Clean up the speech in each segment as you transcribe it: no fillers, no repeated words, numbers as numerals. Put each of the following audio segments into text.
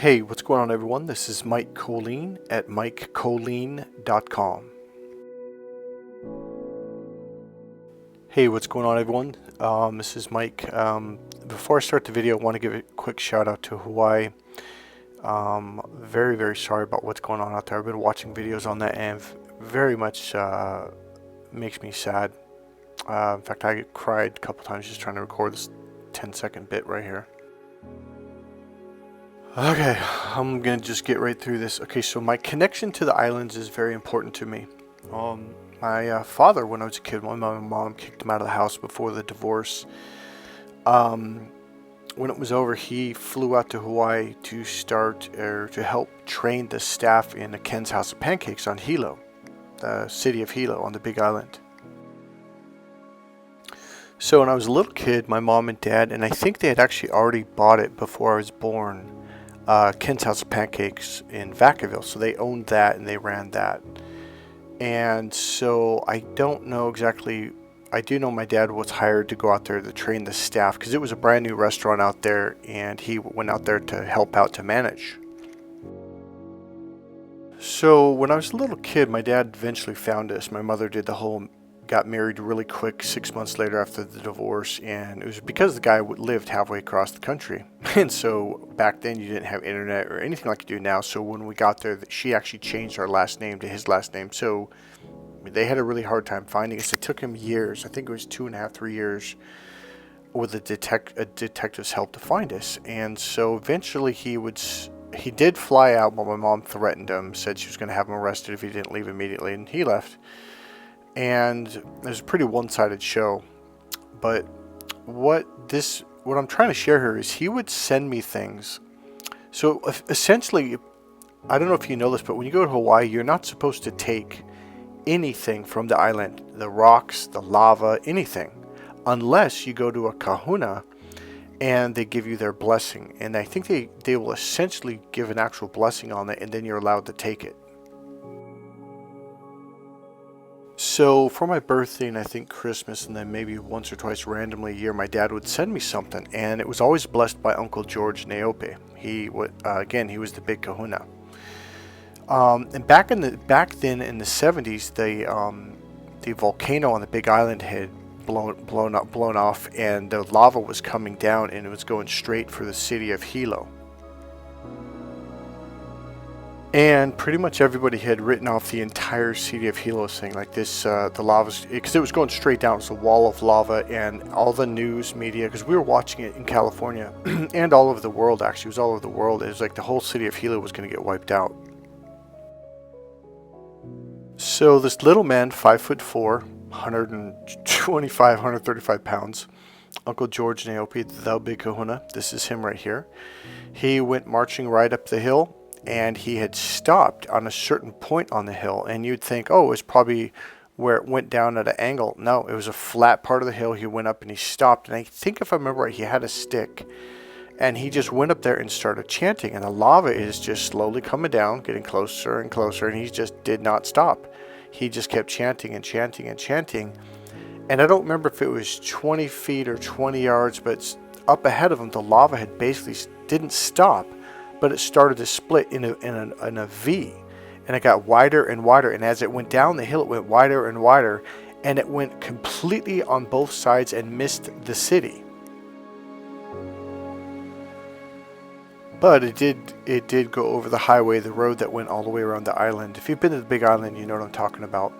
Hey, what's going on, everyone? This is Mike Colleen at MikeColleen.com. Hey, what's going on, everyone? This is Mike. Before I start the video, I want to give a quick shout out to Hawaii. Very, very sorry about what's going on out there. I've been watching videos on that and very much makes me sad. In fact, I cried a couple times just trying to record this 10-second bit right here. Okay, I'm gonna just get right through this. Okay, so my connection to the islands is very important to me. My father, when I was a kid, my mom kicked him out of the house before the divorce. When it was over, he flew out to Hawaii to to help train the staff in the Ken's House of Pancakes on Hilo, the city of Hilo on the Big Island. So when I was a little kid, my mom and dad, and I think they had actually already bought it before I was born, Ken's House of Pancakes in Vacaville. So they owned that and they ran that. And so I don't know exactly. I do know my dad was hired to go out there to train the staff because it was a brand new restaurant out there, and he went out there to help out to manage. So when I was a little kid, my dad eventually found us. My mother did got married really quick 6 months later after the divorce, and it was because the guy lived halfway across the country. And so back then you didn't have internet or anything like you do now. So when we got there, she actually changed our last name to his last name. So they had a really hard time finding us. It took him years. I think it was 2.5, 3 years with a detective's help to find us. And so eventually he did fly out, but my mom threatened him, said she was going to have him arrested if he didn't leave immediately, and he left. And it was a pretty one-sided show. But what I'm trying to share here is he would send me things. So essentially, I don't know if you know this, but when you go to Hawaii, you're not supposed to take anything from the island, the rocks, the lava, anything, unless you go to a kahuna and they give you their blessing. And I think they will essentially give an actual blessing on it, and then you're allowed to take it. So for my birthday and I think Christmas, and then maybe once or twice randomly a year, my dad would send me something, and it was always blessed by Uncle George Naope. He was the big kahuna. And back then in the 70s, the volcano on the Big Island had blown off, and the lava was coming down, and it was going straight for the city of Hilo. And pretty much everybody had written off the entire city of Hilo, saying like this, the lava's, because it was going straight down. It was a wall of lava, and all the news media, because we were watching it in California and all over the world. Actually, it was all over the world. It was like the whole city of Hilo was going to get wiped out. So this little man, 5'4", 125, 135 pounds, Uncle George Naope, the big kahuna, this is him right here. He went marching right up the hill, and he had stopped on a certain point on the hill, and you'd think, oh, it was probably where it went down at an angle. No, it was a flat part of the hill. He went up and he stopped, and I think if I remember right, he had a stick, and he just went up there and started chanting, and the lava is just slowly coming down, getting closer and closer, and he just did not stop. He just kept chanting and chanting and chanting, and I don't remember if it was 20 feet or 20 yards, but up ahead of him, the lava had basically didn't stop, but it started to split in a V, and it got wider and wider, and as it went down the hill, it went wider and wider, and it went completely on both sides and missed the city. But it did go over the highway, the road that went all the way around the island. If you've been to the Big Island, you know what I'm talking about.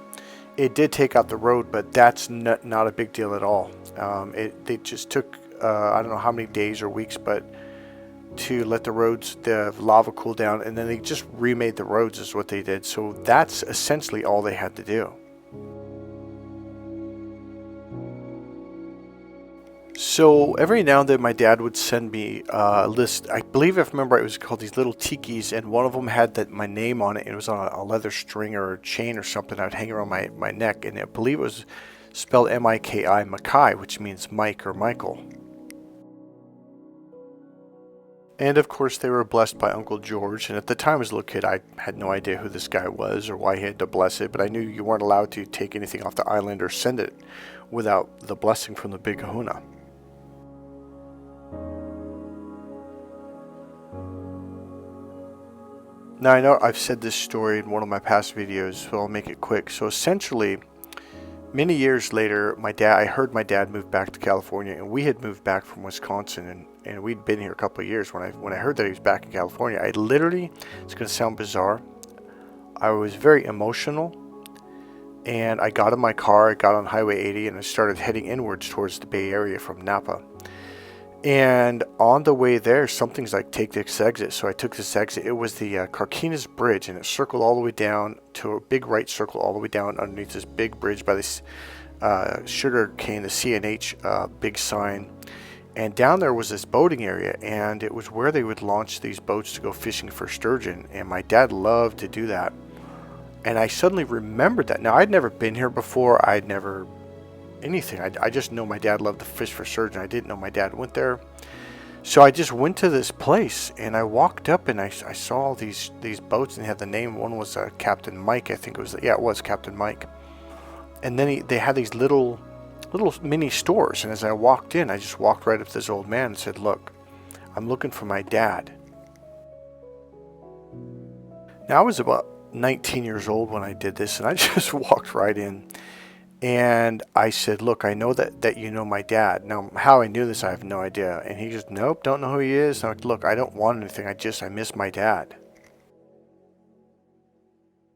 It did take out the road, but that's not a big deal at all. They just took, I don't know how many days or weeks, but to let the lava cool down, and then they just remade the roads is what they did. So that's essentially all they had to do. So every now and then my dad would send me a list. I believe, if I remember right, it was called these little tikis, and one of them had my name on it, and it was on a leather string or a chain or something I would hang around my neck, and I believe it was spelled M-I-K-I, Makai, which means Mike or Michael. And of course they were blessed by Uncle George, and at the time as a little kid I had no idea who this guy was or why he had to bless it, but I knew you weren't allowed to take anything off the island or send it without the blessing from the big kahuna. Now, I know I've said this story in one of my past videos, so I'll make it quick. So essentially, many years later, I heard my dad moved back to California, and we had moved back from Wisconsin, and we'd been here a couple of years. When I heard that he was back in California, I literally, it's going to sound bizarre, I was very emotional, and I got in my car, I got on Highway 80, and I started heading inwards towards the Bay Area from Napa. And on the way there, something's like, take this exit. So I took this exit. It was the Carquinez Bridge, and it circled all the way down to a big right circle all the way down underneath this big bridge by this sugar cane, the CNH big sign. And down there was this boating area, and it was where they would launch these boats to go fishing for sturgeon. And my dad loved to do that. And I suddenly remembered that. Now, I'd never been here before. I'd never anything. I just know my dad loved to fish for sturgeon. I didn't know my dad went there. So I just went to this place, and I walked up, and I saw all these boats, and they had the name. One was Captain Mike, I think it was. Yeah, it was Captain Mike. And then they had these little mini stores. And as I walked in, I just walked right up to this old man and said, "Look, I'm looking for my dad." Now, I was about 19 years old when I did this, and I just walked right in. And I said, "Look, I know that you know my dad." Now, how I knew this, I have no idea. And he goes, "Nope, don't know who he is." And I'm like, "Look, I don't want anything. I miss my dad."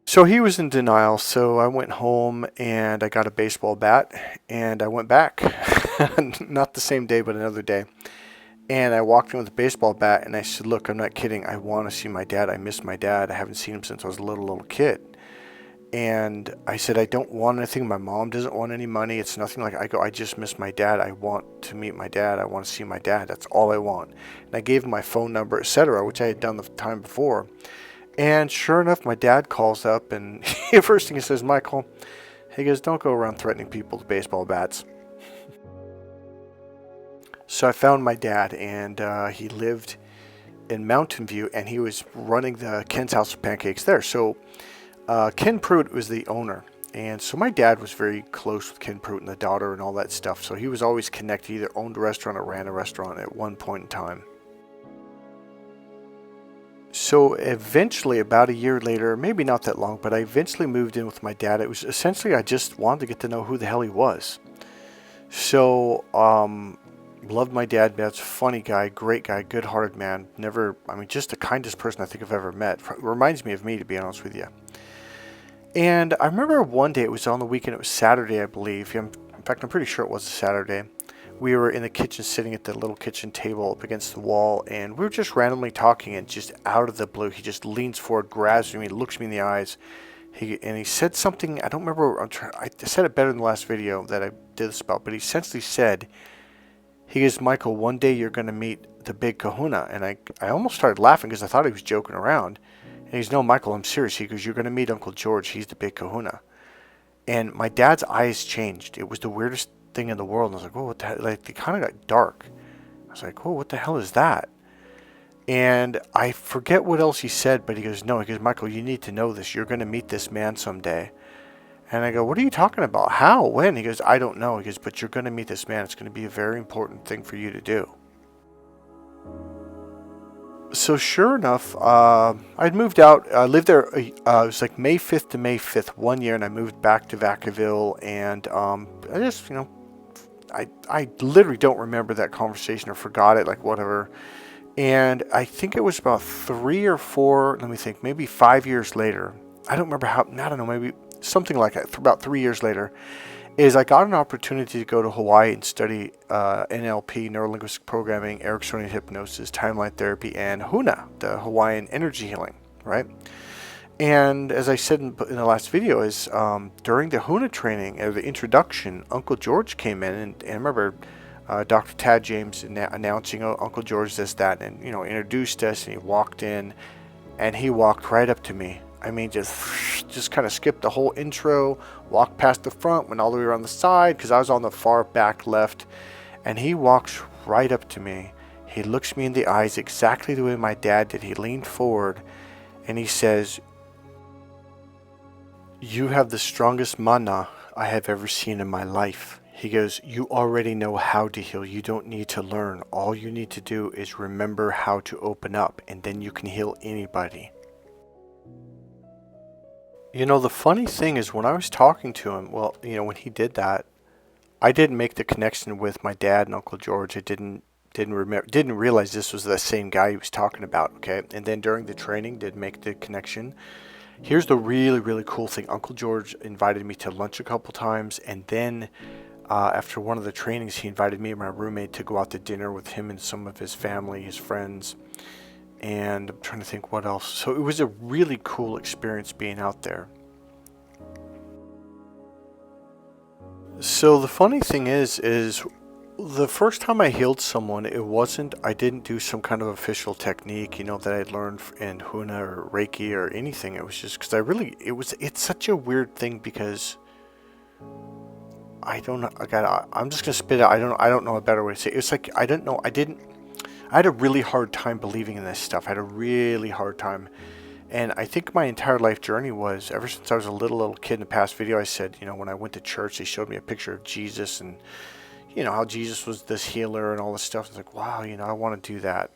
So he was in denial. So I went home and I got a baseball bat and I went back. Not the same day, but another day. And I walked in with a baseball bat and I said, "Look, I'm not kidding. I want to see my dad. I miss my dad. I haven't seen him since I was a little kid." And I said, "I don't want anything. My mom doesn't want any money. It's nothing like." I just miss my dad. I want to meet my dad. I want to see my dad. That's all I want." And I gave him my phone number, etc., which I had done the time before. And sure enough, my dad calls up, and the first thing he says, "Michael," he goes, "don't go around threatening people with baseball bats." So I found my dad, and he lived in Mountain View, and he was running the Ken's House of Pancakes there. So Ken Pruitt was the owner, and so my dad was very close with Ken Pruitt and the daughter and all that stuff, so he was always connected. He either owned a restaurant or ran a restaurant at one point in time. So eventually, about a year later, maybe not that long, but I eventually moved in with my dad. It was essentially, I just wanted to get to know who the hell he was. So loved my dad. Dad's a funny guy, great guy, good-hearted man. Just the kindest person I think I've ever met. Reminds me of me, to be honest with you. And I remember one day, it was on the weekend, it was Saturday, I believe. In fact, I'm pretty sure it was a Saturday. We were in the kitchen, sitting at the little kitchen table up against the wall, and we were just randomly talking, and just out of the blue, he just leans forward, grabs me, looks me in the eyes. He said something, I don't remember, I said it better in the last video that I did this about, but he essentially said, he goes, "Michael, one day you're going to meet the big kahuna." And I almost started laughing because I thought he was joking around. And he goes, "No, Michael, I'm serious." He goes, "You're going to meet Uncle George. He's the big kahuna." And my dad's eyes changed. It was the weirdest thing in the world. And I was like, "Oh, what the hell?" Like, they kind of got dark. I was like, "Oh, what the hell is that?" And I forget what else he said, but he goes, "No," he goes, "Michael, you need to know this. You're going to meet this man someday." And I go, "What are you talking about? How? When?" He goes, "I don't know." He goes, "But you're going to meet this man. It's going to be a very important thing for you to do." So sure enough, I'd moved out. I lived there. It was like May 5th to May 5th, 1 year, and I moved back to Vacaville. And I just, I literally don't remember that conversation or forgot it, like whatever. And I think it was about 3 or 4, let me think, maybe 5 years later. I don't remember how, I don't know, maybe something like that, about 3 years later, is I got an opportunity to go to Hawaii and study NLP, Neuro-Linguistic Programming, Ericksonian Hypnosis, Timeline Therapy, and Huna, the Hawaiian Energy Healing, right? And as I said in the last video, is during the Huna training, or the introduction, Uncle George came in, and I remember Dr. Tad James announcing, "Oh, Uncle George this, that," and introduced us, and he walked in, and he walked right up to me. I mean, just kind of skipped the whole intro, walked past the front, went all the way around the side, because I was on the far back left, and he walks right up to me. He looks me in the eyes exactly the way my dad did. He leaned forward, and he says, "You have the strongest mana I have ever seen in my life." He goes, "You already know how to heal. You don't need to learn. All you need to do is remember how to open up, and then you can heal anybody." The funny thing is when I was talking to him, well, when he did that, I didn't make the connection with my dad and Uncle George. I didn't realize this was the same guy he was talking about, okay? And then during the training did make the connection. Here's the really, really cool thing. Uncle George invited me to lunch a couple times, and then after one of the trainings, he invited me and my roommate to go out to dinner with him and some of his family, his friends, and I'm trying to think what else. So it was a really cool experience being out there. So the funny thing is the first time I healed someone, I didn't do some kind of official technique, that I'd learned in Huna or Reiki or anything. It was just because it's such a weird thing because I don't know. I'm just gonna spit it out. I don't know a better way to say it. It's like I don't know. I had a really hard time believing in this stuff. I had a really hard time, and I think my entire life journey was ever since I was a little kid. In the past video, I said, when I went to church, they showed me a picture of Jesus and how Jesus was this healer and all this stuff. It's like, wow, I want to do that.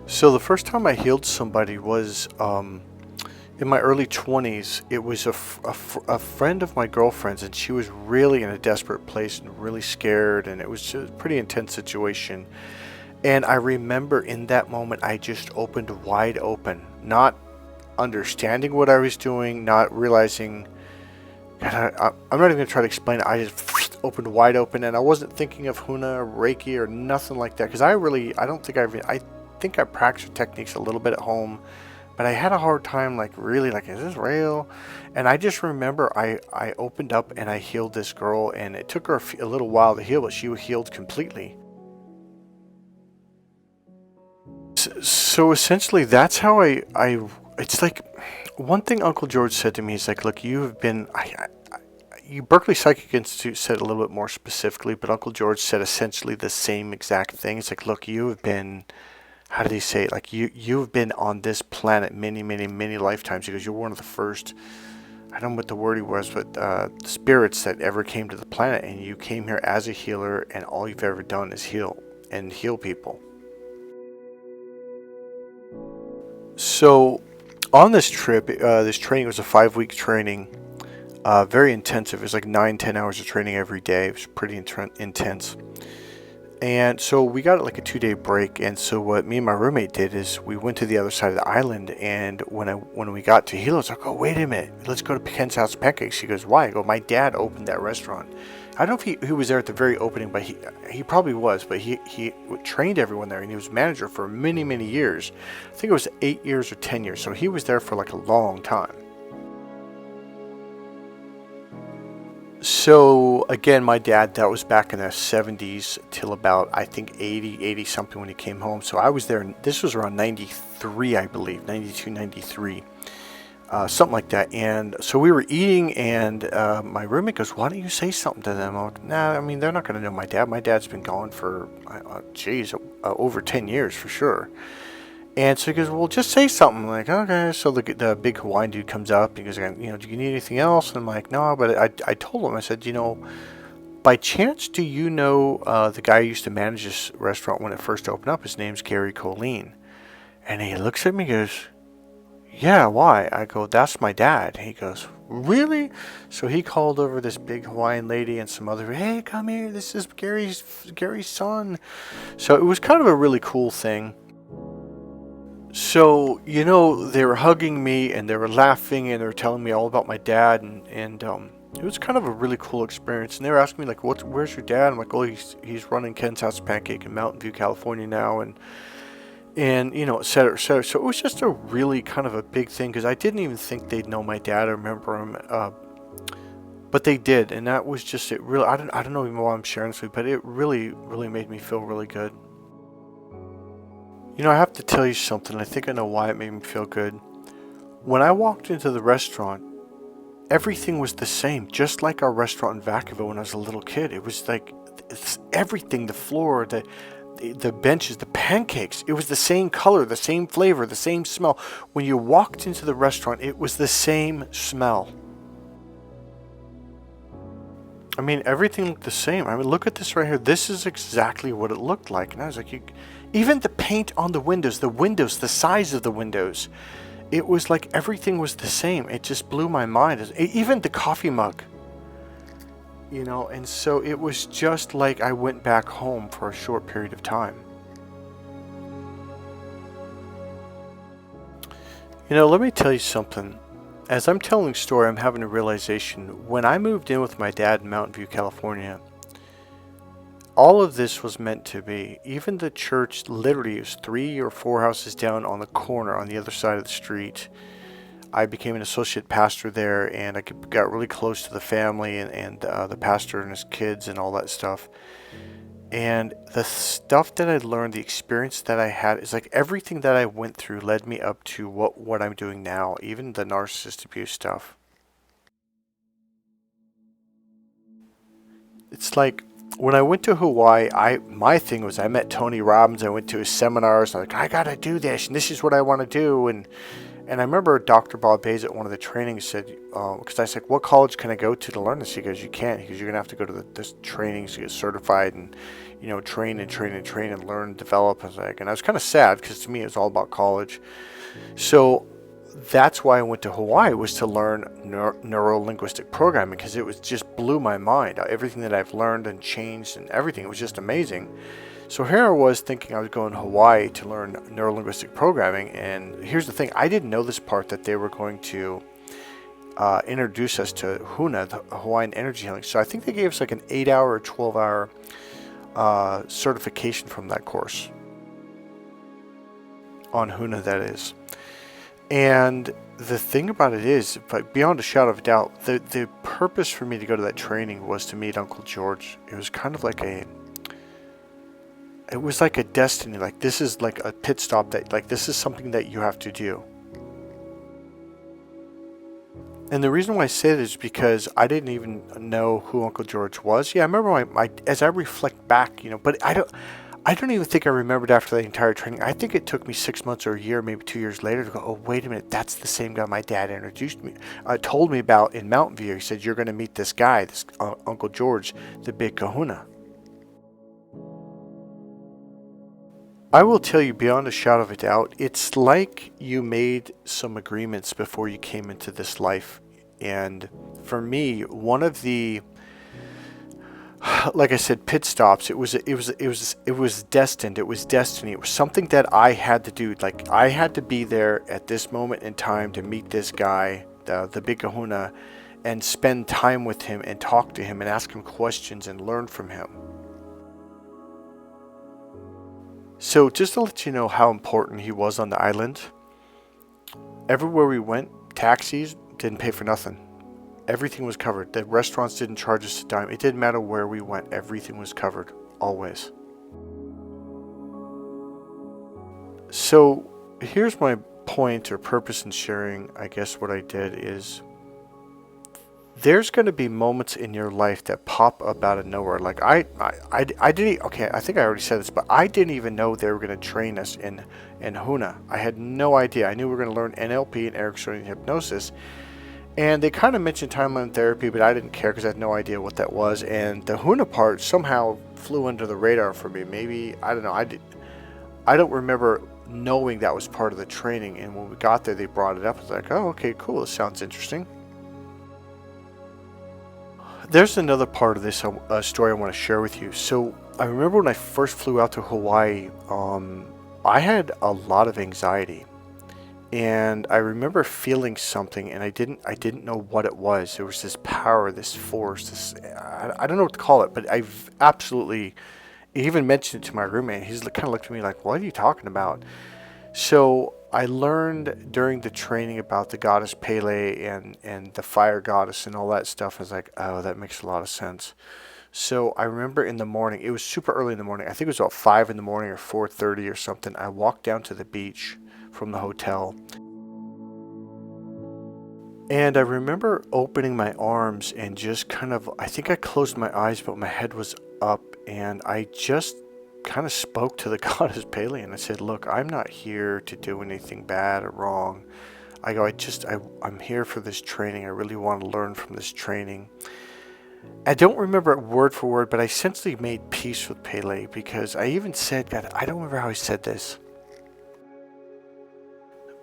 So the first time I healed somebody was in my early 20s. It was a friend of my girlfriend's, and she was really in a desperate place and really scared, and it was just a pretty intense situation. And I remember in that moment, I just opened wide open, not understanding what I was doing, not realizing. God, I'm not even going to try to explain it. I just opened wide open, and I wasn't thinking of Huna or Reiki or nothing like that. Because I think I practiced techniques a little bit at home, but I had a hard time, is this real? And I just remember I opened up and I healed this girl, and it took her a little while to heal, but she healed completely. So essentially, that's how it's like one thing Uncle George said to me is like, look, you have been, Berkeley Psychic Institute said a little bit more specifically, but Uncle George said essentially the same exact thing. It's like, look, you have been, how did he say it? Like you've been on this planet many, many, many lifetimes. He goes, you're one of the first, I don't know what the word he was, but spirits that ever came to the planet, and you came here as a healer, and all you've ever done is heal people. So on this trip, this training was a 5-week training, very intensive. It was like 9-10 hours of training every day. It was pretty intense. And so we got like a 2-day break. And so what me and my roommate did is we went to the other side of the island. And when we got to Hilo, I was like, oh, wait a minute. Let's go to Ken's House Pancakes. He goes, why? I go, my dad opened that restaurant. I don't know if he was there at the very opening, but he probably was. But he trained everyone there, and he was manager for many, many years. I think it was 8 years or 10 years. So he was there for like a long time. So again, my dad, that was back in the 70s till about, I think 80 something when he came home. So I was there, and this was around 93, I believe, 92, 93. Something like that. And so we were eating, and my roommate goes, why don't you say something to them? I'm like, nah, I mean, they're not going to know my dad. My dad's been gone for, over 10 years for sure. And so he goes, well, just say something. I'm like, okay. So the big Hawaiian dude comes up. He goes, do you need anything else? And I'm like, no, but I told him, I said, by chance, do you know the guy who used to manage this restaurant when it first opened up? His name's Gary Colleen. And he looks at me and goes, yeah, why? I go, that's my dad. He goes, really? So he called over this big Hawaiian lady and some other, hey, come here, this is Gary's son. So it was kind of a really cool thing. So, they were hugging me, and they were laughing, and they were telling me all about my dad, and it was kind of a really cool experience. And they were asking me, like, where's your dad? I'm like, oh, he's running Ken's House Pancake in Mountain View, California now, and et cetera, et cetera. So it was just a really kind of a big thing, because I didn't even think they'd know my dad or remember him, but they did, and that was just it. Really, I don't know even why I'm sharing this with you, but it really, really made me feel really good. I have to tell you something. I think I know why it made me feel good. When I walked into the restaurant, everything was the same, just like our restaurant in Vacaville when I was a little kid. It was like everything, the floor, the benches, the pancakes. It was the same color, the same flavor, the same smell. When you walked into the restaurant, it was the same smell. I mean, everything looked the same. I mean, look at this right here. This is exactly what it looked like. And I was like, even the paint on the windows, the size of the windows, it was like everything was the same. It just blew my mind. Even the coffee mug, and so it was just like I went back home for a short period of time. Let me tell you something. As I'm telling the story, I'm having a realization. When I moved in with my dad in Mountain View, California, all of this was meant to be. Even the church literally was 3 or 4 houses down on the corner on the other side of the street. I became an associate pastor there, and I got really close to the family and the pastor and his kids and all that stuff. And the stuff that I learned, the experience that I had, is like everything that I went through led me up to what I'm doing now, even the narcissist abuse stuff. It's like when I went to Hawaii, my thing was I met Tony Robbins. I went to his seminars. And I'm like, I gotta do this, and this is what I want to do. And I remember Dr. Bob Bays at one of the trainings said, because I said, what college can I go to learn this? He goes, you can't. He goes, you're going to have to go to this trainings to get certified and, train and learn and develop. And I was kind of sad because to me it was all about college. So that's why I went to Hawaii, was to learn neuro-linguistic programming, because it was just blew my mind. Everything that I've learned and changed and everything, it was just amazing. So here I was thinking I was going to Hawaii to learn neuro-linguistic programming, and here's the thing, I didn't know this part, that they were going to introduce us to Huna, the Hawaiian energy healing. So I think they gave us like an 8-hour or 12-hour certification from that course on Huna, that is. And the thing about it is, but beyond a shadow of a doubt, the purpose for me to go to that training was to meet Uncle George. It was kind of like it was like a destiny. Like, this is like a pit stop, that like this is something that you have to do. And the reason why I say this is because I didn't even know who Uncle George was. Yeah, I remember my as I reflect back, but I don't even think I remembered after the entire training. I think it took me 6 months or a year, maybe 2 years later, to go, oh, wait a minute, that's the same guy my dad told me about in Mountain View. He said, you're going to meet this guy, this Uncle George, the big kahuna. I will tell you beyond a shadow of a doubt, it's like you made some agreements before you came into this life. And for me, one of the, like I said, pit stops, it was destined. It was destiny. It was something that I had to do. Like, I had to be there at this moment in time to meet this guy, the big kahuna, and spend time with him and talk to him and ask him questions and learn from him. So just to let you know how important he was on the island, everywhere we went, taxis didn't pay for nothing. Everything was covered. The restaurants didn't charge us a dime. It didn't matter where we went. Everything was covered, always. So here's my point or purpose in sharing, I guess, what I did is, there's going to be moments in your life that pop up out of nowhere. Like I didn't, okay, I think I already said this, but I didn't even know they were going to train us in Huna. I had no idea. I knew we were going to learn NLP and Ericksonian hypnosis. And they kind of mentioned timeline therapy, but I didn't care because I had no idea what that was. And the Huna part somehow flew under the radar for me. Maybe, I don't know, I don't remember knowing that was part of the training. And when we got there, they brought it up. I was like, oh, okay, cool. This sounds interesting. There's another part of this story I want to share with you. So I remember when I first flew out to Hawaii, I had a lot of anxiety, and I remember feeling something, and I didn't know what it was. There was this power, this force, this I don't know what to call it, but I've absolutely even mentioned it to my roommate. He's kind of looked at me like, "What are you talking about?" So I learned during the training about the goddess Pele and the fire goddess and all that stuff. I was like, oh, that makes a lot of sense. So I remember in the morning, it was super early in the morning. I think it was about 5 in the morning or 4:30 or something. I walked down to the beach from the hotel. And I remember opening my arms and just kind of, I think I closed my eyes, but my head was up, and I just kind of spoke to the goddess Pele, and I said, look, I'm not here to do anything bad or wrong. I go, I'm here for this training. I really want to learn from this training. I don't remember it word for word, but I essentially made peace with Pele, because I even said, God, I don't remember how I said this,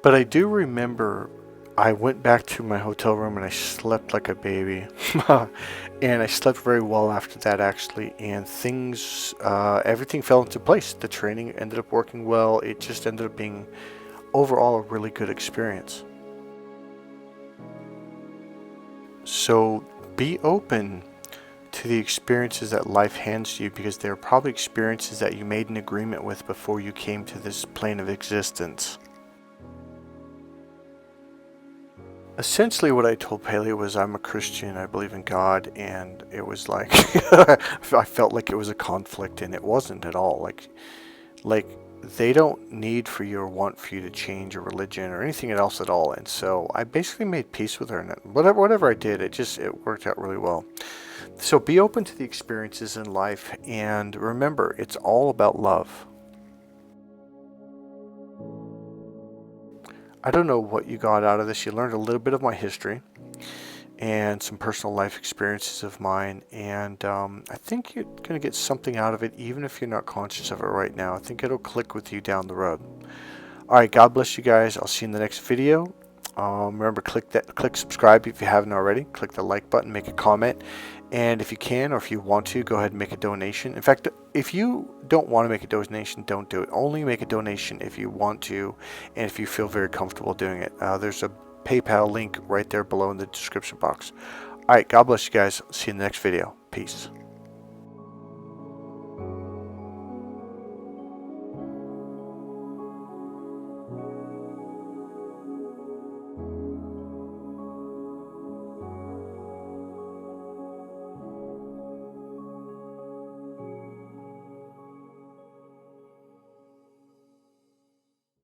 But I do remember I went back to my hotel room and I slept like a baby. And I slept very well after that, actually. And everything fell into place. The training ended up working well. It just ended up being overall a really good experience. So be open to the experiences that life hands to you, because they're probably experiences that you made an agreement with before you came to this plane of existence. Essentially what I told Paley was, I'm a Christian, I believe in God, and it was like I felt like it was a conflict, and it wasn't at all. Like they don't need for you or want for you to change your religion or anything else at all. And so I basically made peace with her, and whatever I did, it worked out really well. So be open to the experiences in life, and remember, it's all about love. I don't know what you got out of this. You learned a little bit of my history and some personal life experiences of mine, and I think you're going to get something out of it, even if you're not conscious of it right now. I think it'll click with you down the road. Alright, God bless you guys. I'll see you in the next video. Remember, click subscribe if you haven't already. Click the like button, make a comment, and if you can, or if you want to, go ahead and make a donation. In fact, if you don't want to make a donation, don't do it. Only make a donation if you want to, and if you feel very comfortable doing it. There's a PayPal link right there below in the description box. Alright, God bless you guys. See you in the next video. Peace.